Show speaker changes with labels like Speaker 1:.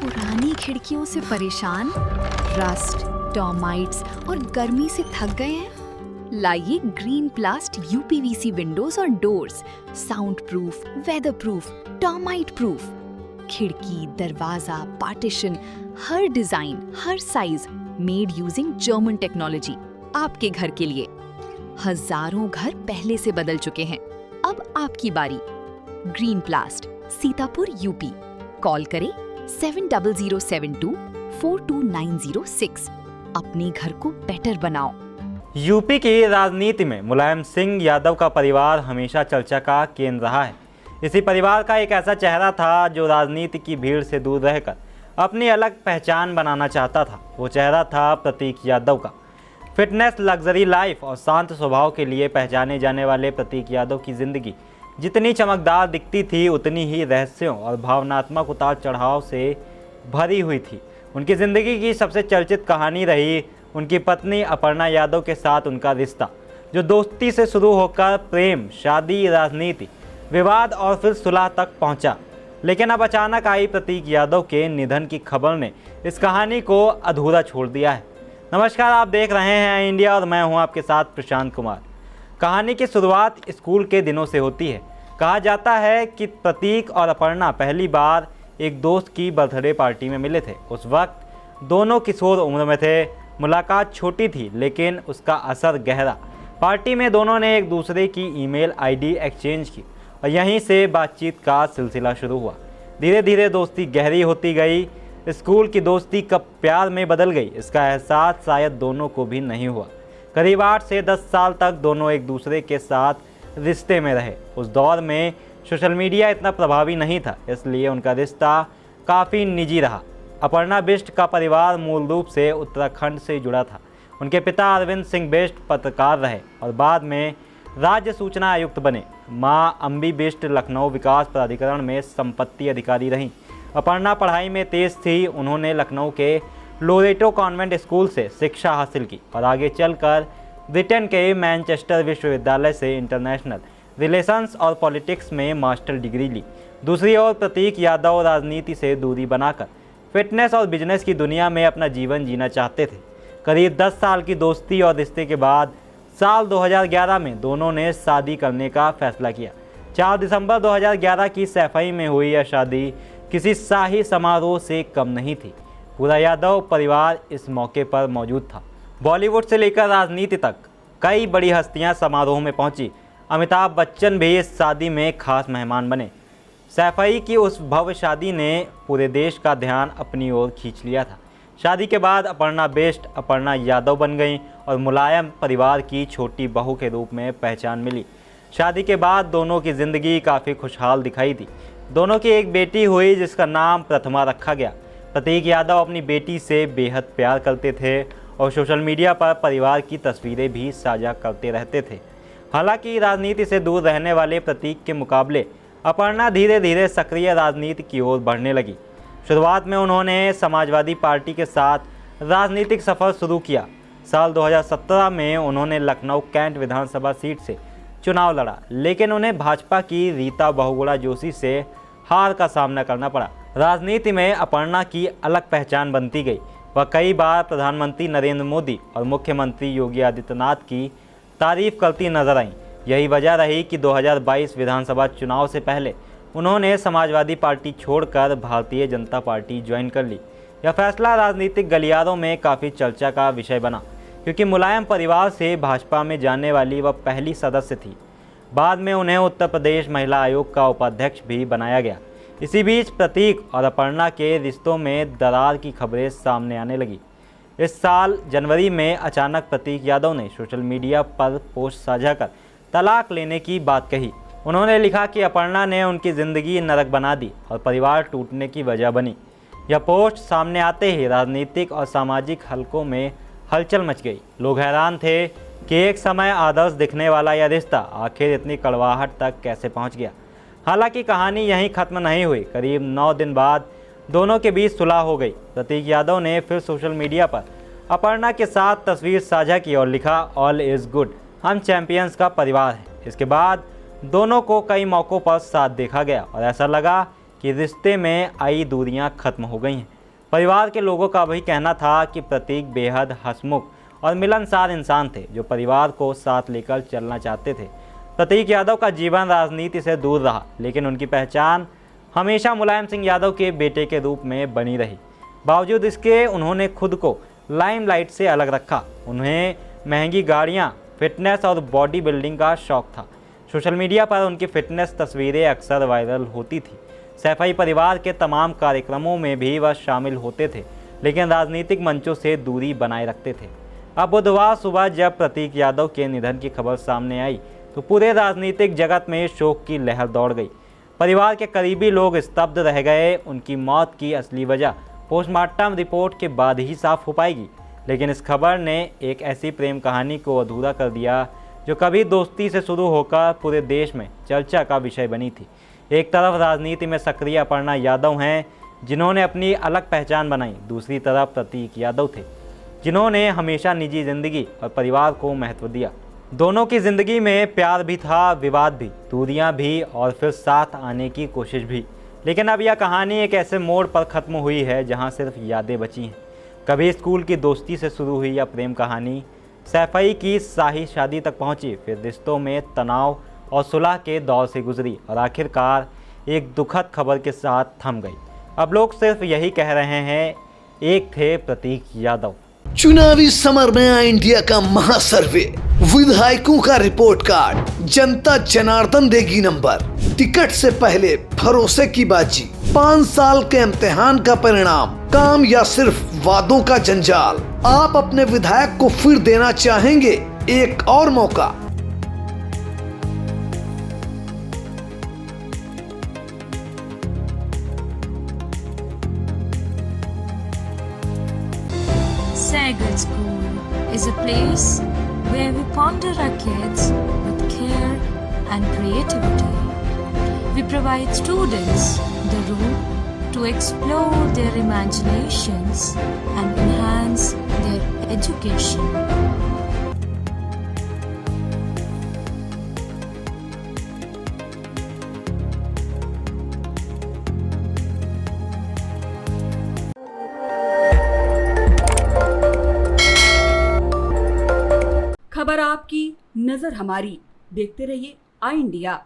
Speaker 1: पुरानी खिड़कियों से परेशान, रस्ट, टर्माइट्स और गर्मी से थक गए हैं? लाइए ग्रीन प्लास्ट यूपीवीसी विंडोज और doors, soundproof, weatherproof, termite proof. खिड़की, दरवाजा, पार्टीशन, हर डिजाइन, हर size, made using German technology, आपके घर के लिए। हजारों घर पहले से बदल चुके हैं, अब आपकी बारी। Green प्लास्ट, Sitapur, UP. कॉल करें 7072422906। अपने घर को बेटर बनाओ।
Speaker 2: यूपी की राजनीति में मुलायम सिंह यादव का परिवार हमेशा चर्चा का केंद्र रहा है। इसी परिवार का एक ऐसा चेहरा था जो राजनीति की भीड़ से दूर रहकर अपनी अलग पहचान बनाना चाहता था। वो चेहरा था प्रतीक यादव का। फिटनेस, लग्जरी लाइफ और शांत स्वभाव के लिए पहचाने जाने वाले प्रतीक यादव की जिंदगी जितनी चमकदार दिखती थी, उतनी ही रहस्यों और भावनात्मक उतार चढ़ाव से भरी हुई थी। उनकी ज़िंदगी की सबसे चर्चित कहानी रही उनकी पत्नी अपर्णा यादव के साथ उनका रिश्ता, जो दोस्ती से शुरू होकर प्रेम, शादी, राजनीति, विवाद और फिर सुलह तक पहुंचा। लेकिन अब अचानक आई प्रतीक यादव के निधन की खबर ने इस कहानी को अधूरा छोड़ दिया है। नमस्कार, आप देख रहे हैं इंडिया और मैं हूं आपके साथ प्रशांत कुमार। कहानी की शुरुआत स्कूल के दिनों से होती है। कहा जाता है कि प्रतीक और अपर्णा पहली बार एक दोस्त की बर्थडे पार्टी में मिले थे। उस वक्त दोनों किशोर उम्र में थे। मुलाकात छोटी थी लेकिन उसका असर गहरा। पार्टी में दोनों ने एक दूसरे की ईमेल आईडी एक्सचेंज की और यहीं से बातचीत का सिलसिला शुरू हुआ। धीरे धीरे दोस्ती गहरी होती गई। स्कूल की दोस्ती कब प्यार में बदल गई, इसका एहसास शायद दोनों को भी नहीं हुआ। करीब 8 से 10 साल तक दोनों एक दूसरे के साथ रिश्ते में रहे। उस दौर में सोशल मीडिया इतना प्रभावी नहीं था, इसलिए उनका रिश्ता काफ़ी निजी रहा। अपर्णा बिष्ट का परिवार मूल रूप से उत्तराखंड से जुड़ा था। उनके पिता अरविंद सिंह बिष्ट पत्रकार रहे और बाद में राज्य सूचना आयुक्त बने। मां अम्बी बिष्ट लखनऊ विकास प्राधिकरण में संपत्ति अधिकारी रहीं। अपर्णा पढ़ाई में तेज थी। उन्होंने लखनऊ के लोरेटो कॉन्वेंट स्कूल से शिक्षा हासिल की और आगे चलकर ब्रिटेन के मैनचेस्टर विश्वविद्यालय से इंटरनेशनल रिलेशंस और पॉलिटिक्स में मास्टर डिग्री ली। दूसरी ओर प्रतीक यादव राजनीति से दूरी बनाकर फिटनेस और बिजनेस की दुनिया में अपना जीवन जीना चाहते थे। करीब 10 साल की दोस्ती और रिश्ते के बाद साल 2011 में दोनों ने शादी करने का फैसला किया। 4 दिसंबर 2011 की सैफई में हुई यह शादी किसी शाही समारोह से कम नहीं थी। पूरा यादव परिवार इस मौके पर मौजूद था। बॉलीवुड से लेकर राजनीति तक कई बड़ी हस्तियां समारोह में पहुंची। अमिताभ बच्चन भी इस शादी में खास मेहमान बने। सैफई की उस भव्य शादी ने पूरे देश का ध्यान अपनी ओर खींच लिया था। शादी के बाद अपर्णा बिष्ट अपर्णा यादव बन गईं और मुलायम परिवार की छोटी बहू के रूप में पहचान मिली। शादी के बाद दोनों की ज़िंदगी काफ़ी खुशहाल दिखाई दी। दोनों की एक बेटी हुई जिसका नाम प्रथमा रखा गया। प्रतीक यादव अपनी बेटी से बेहद प्यार करते थे और सोशल मीडिया पर परिवार की तस्वीरें भी साझा करते रहते थे। हालांकि राजनीति से दूर रहने वाले प्रतीक के मुकाबले अपर्णा धीरे धीरे सक्रिय राजनीति की ओर बढ़ने लगी। शुरुआत में उन्होंने समाजवादी पार्टी के साथ राजनीतिक सफ़र शुरू किया। साल 2017 में उन्होंने लखनऊ कैंट विधानसभा सीट से चुनाव लड़ा, लेकिन उन्हें भाजपा की रीता बहुगुणा जोशी से हार का सामना करना पड़ा। राजनीति में अपर्णा की अलग पहचान बनती गई। वह कई बार प्रधानमंत्री नरेंद्र मोदी और मुख्यमंत्री योगी आदित्यनाथ की तारीफ करती नजर आईं। यही वजह रही कि 2022 विधानसभा चुनाव से पहले उन्होंने समाजवादी पार्टी छोड़कर भारतीय जनता पार्टी ज्वाइन कर ली। यह फैसला राजनीतिक गलियारों में काफ़ी चर्चा का विषय बना, क्योंकि मुलायम परिवार से भाजपा में जाने वाली वह पहली सदस्य थी। बाद में उन्हें उत्तर प्रदेश महिला आयोग का उपाध्यक्ष भी बनाया गया। इसी बीच प्रतीक और अपर्णा के रिश्तों में दरार की खबरें सामने आने लगी। इस साल जनवरी में अचानक प्रतीक यादव ने सोशल मीडिया पर पोस्ट साझा कर तलाक लेने की बात कही। उन्होंने लिखा कि अपर्णा ने उनकी ज़िंदगी नरक बना दी और परिवार टूटने की वजह बनी। यह पोस्ट सामने आते ही राजनीतिक और सामाजिक हलकों में हलचल मच गई। लोग हैरान थे कि एक समय आदर्श दिखने वाला यह रिश्ता आखिर इतनी कड़वाहट तक कैसे पहुंच गया। हालांकि कहानी यहीं ख़त्म नहीं हुई। करीब 9 दिन बाद दोनों के बीच सुलह हो गई। प्रतीक यादव ने फिर सोशल मीडिया पर अपर्णा के साथ तस्वीर साझा की और लिखा, ऑल इज़ गुड, हम चैंपियंस का परिवार है। इसके बाद दोनों को कई मौक़ों पर साथ देखा गया और ऐसा लगा कि रिश्ते में आई दूरियां खत्म हो गई हैं। परिवार के लोगों का वही कहना था कि प्रतीक बेहद हंसमुख और मिलनसार इंसान थे जो परिवार को साथ लेकर चलना चाहते थे। प्रतीक यादव का जीवन राजनीति से दूर रहा, लेकिन उनकी पहचान हमेशा मुलायम सिंह यादव के बेटे के रूप में बनी रही। बावजूद इसके उन्होंने खुद को लाइमलाइट से अलग रखा। उन्हें महंगी गाड़ियां, फिटनेस और बॉडी बिल्डिंग का शौक था। सोशल मीडिया पर उनकी फिटनेस तस्वीरें अक्सर वायरल होती थी। सैफई परिवार के तमाम कार्यक्रमों में भी वह शामिल होते थे, लेकिन राजनीतिक मंचों से दूरी बनाए रखते थे। अब बुधवार सुबह जब प्रतीक यादव के निधन की खबर सामने आई तो पूरे राजनीतिक जगत में शोक की लहर दौड़ गई। परिवार के करीबी लोग स्तब्ध रह गए। उनकी मौत की असली वजह पोस्टमार्टम रिपोर्ट के बाद ही साफ हो पाएगी, लेकिन इस खबर ने एक ऐसी प्रेम कहानी को अधूरा कर दिया जो कभी दोस्ती से शुरू होकर पूरे देश में चर्चा का विषय बनी थी। एक तरफ राजनीति में सक्रिय अपर्णा यादव हैं जिन्होंने अपनी अलग पहचान बनाई, दूसरी तरफ प्रतीक यादव थे जिन्होंने हमेशा निजी जिंदगी और परिवार को महत्व दिया। दोनों की जिंदगी में प्यार भी था, विवाद भी, दूरियां भी और फिर साथ आने की कोशिश भी। लेकिन अब यह कहानी एक ऐसे मोड़ पर ख़त्म हुई है जहां सिर्फ यादें बची हैं। कभी स्कूल की दोस्ती से शुरू हुई यह प्रेम कहानी सैफई की शाही शादी तक पहुंची, फिर रिश्तों में तनाव और सुलह के दौर से गुजरी और आखिरकार एक दुखद खबर के साथ थम गई। अब लोग सिर्फ यही कह रहे हैं, एक थे प्रतीक यादव।
Speaker 3: चुनावी समर में आया इंडिया का महासर्वे, विधायकों का रिपोर्ट कार्ड, जनता जनार्दन देगी नंबर, टिकट से पहले भरोसे की बाजी, 5 साल के इम्तिहान का परिणाम, काम या सिर्फ वादों का जंजाल। आप अपने विधायक को फिर देना चाहेंगे एक और मौका?
Speaker 4: Sagar School is a place where we ponder our kids with care and creativity. We provide students the room to explore their imaginations and enhance their education.
Speaker 5: खबर आपकी, नजर हमारी। देखते रहिए आई इंडिया।